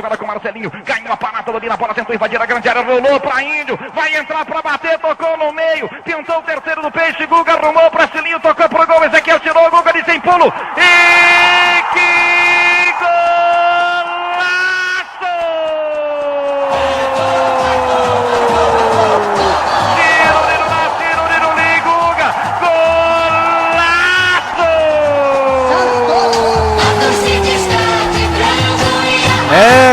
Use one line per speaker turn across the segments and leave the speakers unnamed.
jogada com o Marcelinho, ganhou a parada, domina a bola, tentou invadir a grande área, rolou pra Índio, vai entrar pra bater, tocou no meio, tentou o terceiro do Peixe, Guga arrumou pra Cilinho, tocou pro gol, Ezequiel tirou, Guga de sem pulo, e que golaço!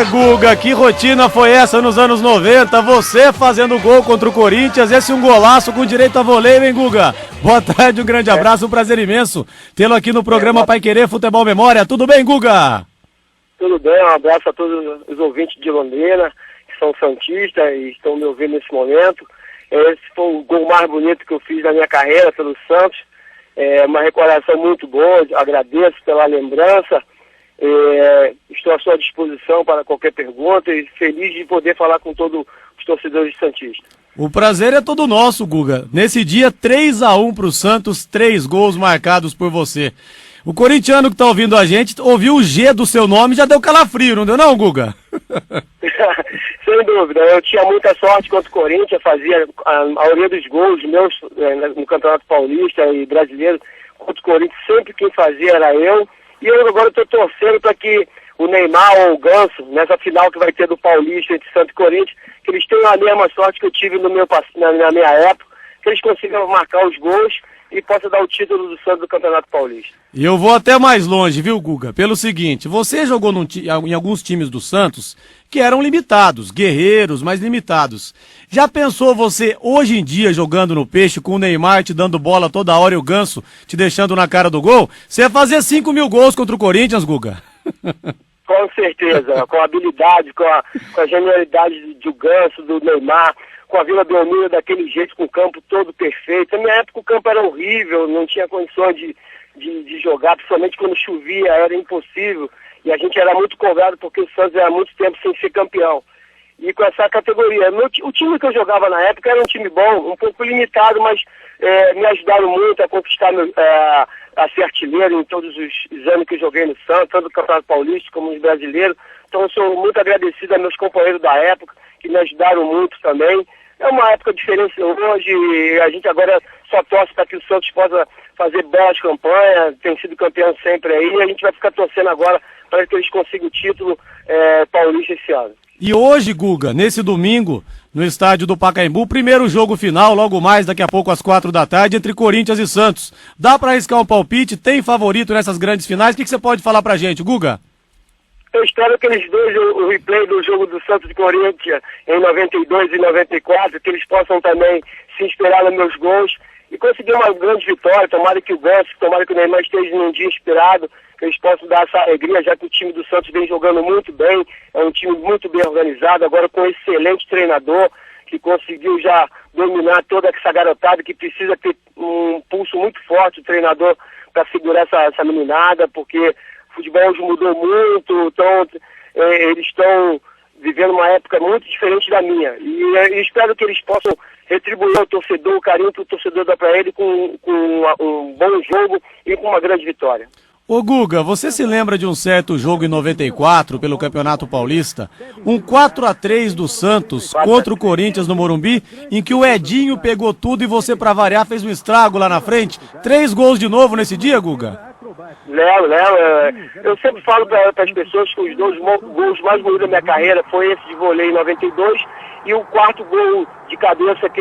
Guga, que rotina foi essa nos anos 90? Você fazendo gol contra o Corinthians, esse um golaço com direito a voleio, hein, Guga? Boa tarde, um grande abraço, um prazer imenso tê-lo aqui no programa Paiquerê Futebol Memória. Tudo bem, Guga?
Tudo bem, um abraço a todos os ouvintes de Londrina, que são santistas e estão me ouvindo nesse momento. Esse foi o gol mais bonito que eu fiz na minha carreira pelo Santos. É uma recordação muito boa, agradeço pela lembrança. Estou à sua disposição para qualquer pergunta e feliz de poder falar com todos os torcedores santistas.
O prazer é todo nosso, Guga. Nesse dia, 3-1 para o Santos, 3 gols marcados por você. O corintiano que está ouvindo a gente, ouviu o G do seu nome, já deu calafrio, não deu não, Guga?
Sem dúvida, eu tinha muita sorte contra o Corinthians, fazia a maioria dos gols meus no Campeonato Paulista e Brasileiro contra o Corinthians, sempre quem fazia era eu. E eu agora estou torcendo para que o Neymar ou o Ganso, nessa final que vai ter do Paulista entre Santos e Corinthians, que eles tenham a mesma sorte que eu tive na minha época, que eles consigam marcar os gols e possam dar o título do Santos do Campeonato Paulista.
E eu vou até mais longe, viu, Guga? Pelo seguinte, você jogou em alguns times do Santos que eram limitados, guerreiros, mas limitados. Já pensou você, hoje em dia, jogando no Peixe, com o Neymar te dando bola toda hora e o Ganso te deixando na cara do gol? Você ia fazer 5.000 gols contra o Corinthians, Guga?
Com certeza, com a habilidade, com a genialidade do Ganso, do Neymar, com a Vila Belmiro daquele jeito, com o campo todo perfeito. Na minha época o campo era horrível, não tinha condições de jogar, principalmente quando chovia, era impossível. E a gente era muito cobrado porque o Santos era muito tempo sem ser campeão. E com essa categoria. O time que eu jogava na época era um time bom, um pouco limitado, mas me ajudaram muito a conquistar, a ser artilheiro em todos os anos que eu joguei no Santos, tanto no Campeonato Paulista como nos brasileiros. Então eu sou muito agradecido a meus companheiros da época, que me ajudaram muito também. É uma época diferente hoje, a gente agora só torce para que o Santos possa fazer boas campanhas, tem sido campeão sempre aí, e a gente vai ficar torcendo agora para que eles consigam o título paulista esse ano.
E hoje, Guga, nesse domingo, no estádio do Pacaembu, primeiro jogo final, logo mais, daqui a pouco às 4 da tarde, entre Corinthians e Santos. Dá para arriscar um palpite? Tem favorito nessas grandes finais? O que você pode falar pra gente, Guga?
Eu espero que eles dois, o replay do jogo do Santos e Corinthians em 92 e 94, que eles possam também se inspirar nos meus gols e conseguir uma grande vitória. Tomara que o Ganso, tomara que o Neymar esteja num dia inspirado, que eles possam dar essa alegria, já que o time do Santos vem jogando muito bem, é um time muito bem organizado, agora com um excelente treinador, que conseguiu já dominar toda essa garotada, que precisa ter um pulso muito forte, o treinador, para segurar essa meninada, porque o futebol hoje mudou muito, então eles estão vivendo uma época muito diferente da minha. E espero que eles possam retribuir ao torcedor o carinho que o torcedor dá para ele com um bom jogo e com uma grande vitória.
Ô Guga, você se lembra de um certo jogo em 94 pelo Campeonato Paulista? Um 4-3 do Santos contra o Corinthians no Morumbi, em que o Edinho pegou tudo e você, pra variar, fez um estrago lá na frente. 3 gols de novo nesse dia, Guga?
Lembro. Eu sempre falo para as pessoas que os 2 gols mais bonitos da minha carreira foi esse de vôlei em 92 e o 4º gol de cabeça, que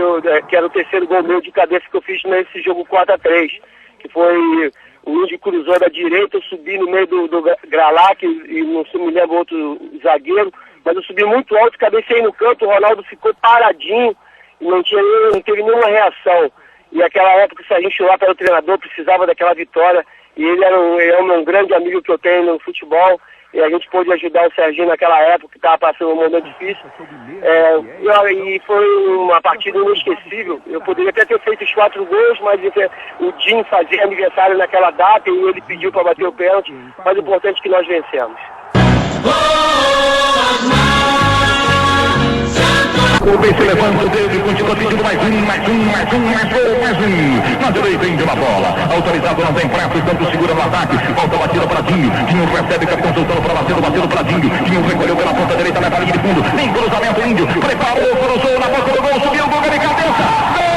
era o 3º gol meu de cabeça que eu fiz nesse jogo 4-3, que foi... O Índio cruzou da direita, eu subi no meio do Gralac e não se me lembra outro zagueiro, mas eu subi muito alto, cabecei no canto, o Ronaldo ficou paradinho e não teve nenhuma reação. E aquela época, se a gente lá para o treinador, precisava daquela vitória, e ele é um grande amigo que eu tenho no futebol, e a gente pôde ajudar o Serginho naquela época, que estava passando um momento difícil. E foi uma partida inesquecível. Eu poderia até ter feito os 4 gols, mas o Dinho fazia aniversário naquela data e ele pediu para bater o pênalti. Mas o importante é que nós vencemos.
o Peixe levanta o dedo e continua pedindo mais um. Na direita ainda uma bola. Autorizado, não tem prato, tanto segura no ataque. Volta a batida para Dinho. Dinho recebe, capitão soltando para bateu para Dinho. Dinho recolheu pela ponta direita, leva a linha de fundo. Em cruzamento, Índio. Preparou, cruzou na boca do gol, subiu o Guga de cabeça.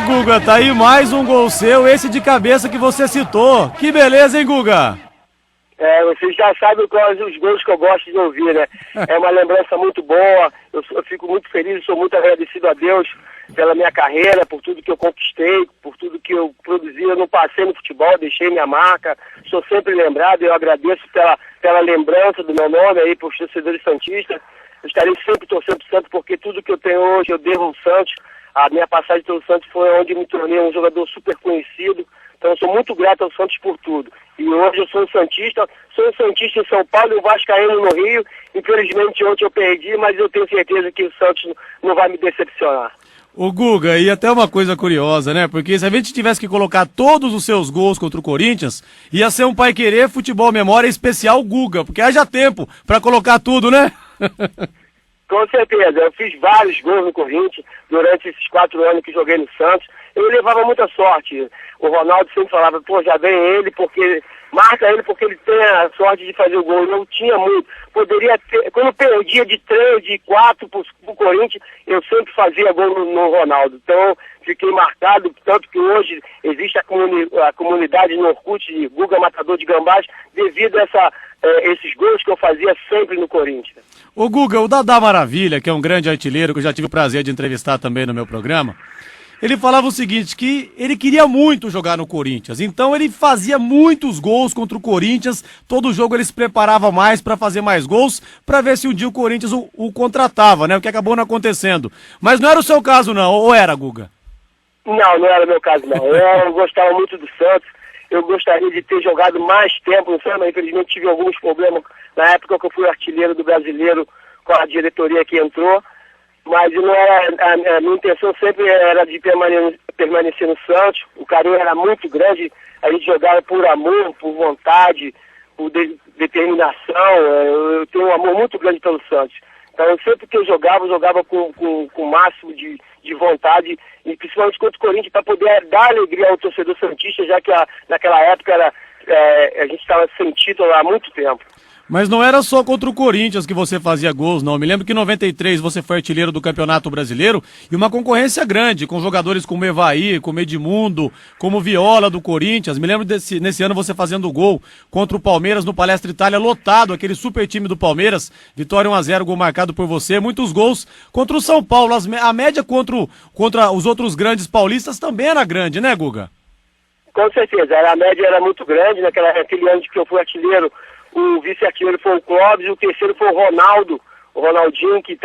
Guga, tá aí mais um gol seu, esse de cabeça que você citou. Que beleza, hein, Guga?
Vocês já sabem quais os gols que eu gosto de ouvir, né? É uma lembrança muito boa, eu fico muito feliz, sou muito agradecido a Deus pela minha carreira, por tudo que eu conquistei, por tudo que eu produzi. Eu não passei no futebol, deixei minha marca, sou sempre lembrado, eu agradeço pela lembrança do meu nome aí para os torcedores santistas. Eu estarei sempre torcendo pro Santos, porque tudo que eu tenho hoje eu devo ao Santos. A minha passagem pelo Santos foi onde me tornei um jogador super conhecido. Então eu sou muito grato ao Santos por tudo. E hoje eu sou um santista em São Paulo e um vascaíno no Rio. Infelizmente ontem eu perdi, mas eu tenho certeza que o Santos não vai me decepcionar.
Ô Guga, e até uma coisa curiosa, né? Porque se a gente tivesse que colocar todos os seus gols contra o Corinthians, ia ser um Paiquerê Futebol Memória Especial Guga, porque haja tempo pra colocar tudo, né?
Com certeza, eu fiz vários gols no Corinthians durante esses 4 anos que joguei no Santos. Eu levava muita sorte. O Ronaldo sempre falava, já vem ele, porque marca ele porque ele tem a sorte de fazer o gol. Eu não tinha muito. Poderia ter, quando eu perdia de 3, de 4 pro Corinthians, eu sempre fazia gol no Ronaldo. Então, fiquei marcado, tanto que hoje existe a comunidade no Orkut de Guga Matador de Gambás, devido a esses gols que eu fazia sempre no Corinthians.
Ô Guga, o Dadá Maravilha, que é um grande artilheiro, que eu já tive o prazer de entrevistar também no meu programa, ele falava o seguinte, que ele queria muito jogar no Corinthians, então ele fazia muitos gols contra o Corinthians, todo jogo ele se preparava mais para fazer mais gols, para ver se um dia o Corinthians o contratava, né, o que acabou não acontecendo. Mas não era o seu caso não, ou era, Guga?
Não era o meu caso não, eu gostava muito do Santos, eu gostaria de ter jogado mais tempo no Santos, mas infelizmente tive alguns problemas na época que eu fui artilheiro do Brasileiro com a diretoria que entrou, mas não era, a minha intenção sempre era de permanecer no Santos. O carinho era muito grande, a gente jogava por amor, por vontade, por determinação. Eu tenho um amor muito grande pelo Santos. Então sempre que eu jogava com o máximo de vontade, e principalmente contra o Corinthians, para poder dar alegria ao torcedor santista, já que naquela época a gente estava sem título há muito tempo.
Mas não era só contra o Corinthians que você fazia gols, não. Me lembro que em 93 você foi artilheiro do Campeonato Brasileiro e uma concorrência grande, com jogadores como Evaí, como Edmundo, como Viola do Corinthians. Me lembro nesse ano você fazendo gol contra o Palmeiras no Palestra Itália, lotado, aquele super time do Palmeiras. Vitória 1-0, gol marcado por você. Muitos gols contra o São Paulo. A média contra os outros grandes paulistas também era grande, né, Guga?
Com certeza, a média era muito grande. Naquele ano que eu fui artilheiro, o vice-artilheiro foi o Clóvis, o terceiro foi o Ronaldo, o Ronaldinho, que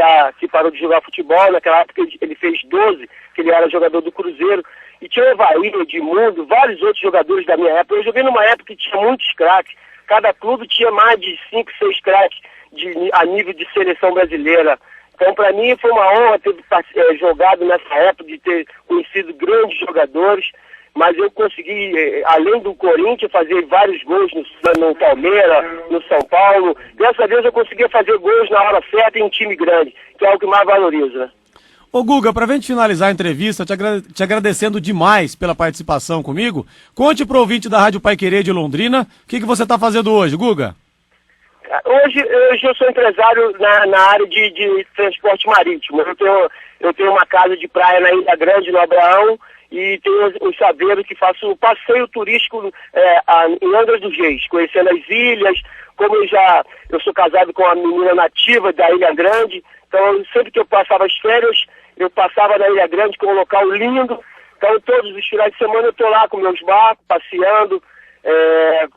parou de jogar futebol. Naquela época ele fez 12, que ele era jogador do Cruzeiro. E tinha o Evaí, Edmundo, vários outros jogadores da minha época. Eu joguei numa época que tinha muitos craques. Cada clube tinha mais de 5, 6 craques a nível de seleção brasileira. Então, para mim, foi uma honra ter jogado nessa época, de ter conhecido grandes jogadores. Mas eu consegui, além do Corinthians, fazer vários gols no Palmeiras, no São Paulo. Dessa vez eu conseguia fazer gols na hora certa em um time grande, que é o que mais valoriza.
Ô Guga, pra gente finalizar a entrevista, te agradecendo demais pela participação comigo, conte pro ouvinte da Rádio Paiquerê de Londrina, o que você tá fazendo hoje, Guga?
Hoje eu sou empresário na área de transporte marítimo. Eu tenho uma casa de praia na Ilha Grande, no Abraão, e tenho o Chaveiro, que faço o passeio turístico em Angra dos Reis, conhecendo as ilhas. Como eu sou casado com uma menina nativa da Ilha Grande, então sempre que eu passava as férias, eu passava na Ilha Grande, com um local lindo. Então todos os finais de semana eu estou lá com meus barcos, passeando,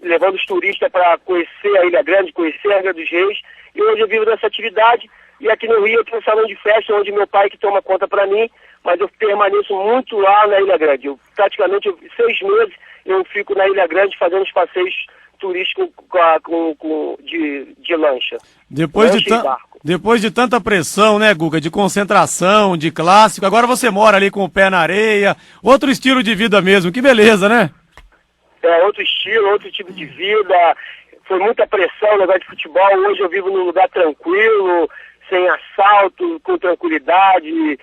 levando os turistas para conhecer a Ilha Grande, conhecer a Angra dos Reis, e hoje eu vivo dessa atividade, e aqui no Rio eu tenho um salão de festa onde meu pai que toma conta para mim, mas eu permaneço muito lá na Ilha Grande. Praticamente 6 meses eu fico na Ilha Grande fazendo os passeios turísticos de lancha.
Depois de tanta pressão, né, Guga, de concentração, de clássico, agora você mora ali com o pé na areia, outro estilo de vida mesmo, que beleza, né?
Outro estilo, outro tipo de vida, foi muita pressão, negócio de futebol, hoje eu vivo num lugar tranquilo, sem assalto, com tranquilidade,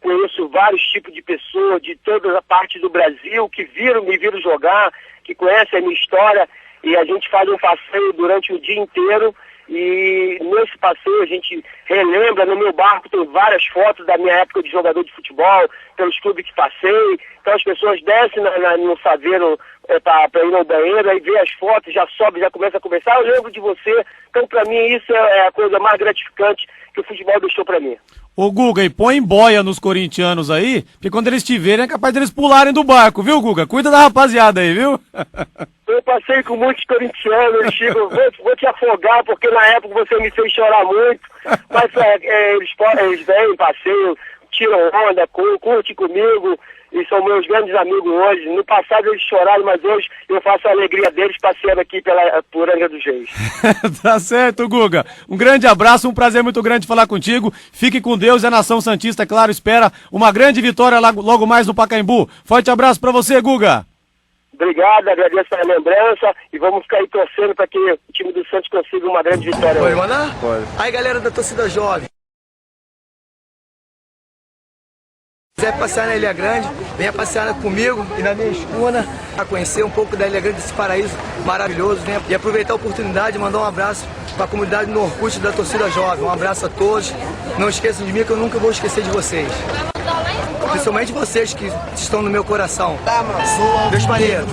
conheço vários tipos de pessoas de toda a parte do Brasil que me viram jogar, que conhecem a minha história, e a gente faz um passeio durante o dia inteiro, e nesse passeio a gente relembra, no meu barco tem várias fotos da minha época de jogador de futebol, pelos clubes que passei, então as pessoas descem no saveiro para ir ao banheiro, aí vê as fotos, já sobe, já começa a conversar, eu lembro de você, então para mim isso é a coisa mais gratificante que o futebol deixou para mim.
Ô Guga, e põe boia nos corintianos aí, porque quando eles te verem é capaz deles pularem do barco, viu, Guga? Cuida da rapaziada aí, viu?
Eu passei com muitos corintianos, Chico, vou te afogar, porque na época você me fez chorar muito, mas eles vêm, passeiam, tiram onda, curtem comigo, e são meus grandes amigos hoje. No passado eles choraram, mas hoje eu faço a alegria deles passeando aqui por Angra dos Reis.
Tá certo, Guga. Um grande abraço, um prazer muito grande falar contigo. Fique com Deus e a Nação Santista, claro, espera uma grande vitória logo mais no Pacaembu. Forte abraço pra você, Guga.
Obrigado, agradeço a lembrança e vamos ficar aí torcendo para que o time do Santos consiga uma grande vitória.
Pode mandar? Pode. Aí, galera da torcida jovem. Se quiser passear na Ilha Grande, venha passear comigo e na minha escuna, a conhecer um pouco da Ilha Grande, desse paraíso maravilhoso, né? E aproveitar a oportunidade de mandar um abraço para a comunidade no Orkut da torcida jovem. Um abraço a todos. Não esqueçam de mim, que eu nunca vou esquecer de vocês. Principalmente vocês que estão no meu coração. Deus maneiro.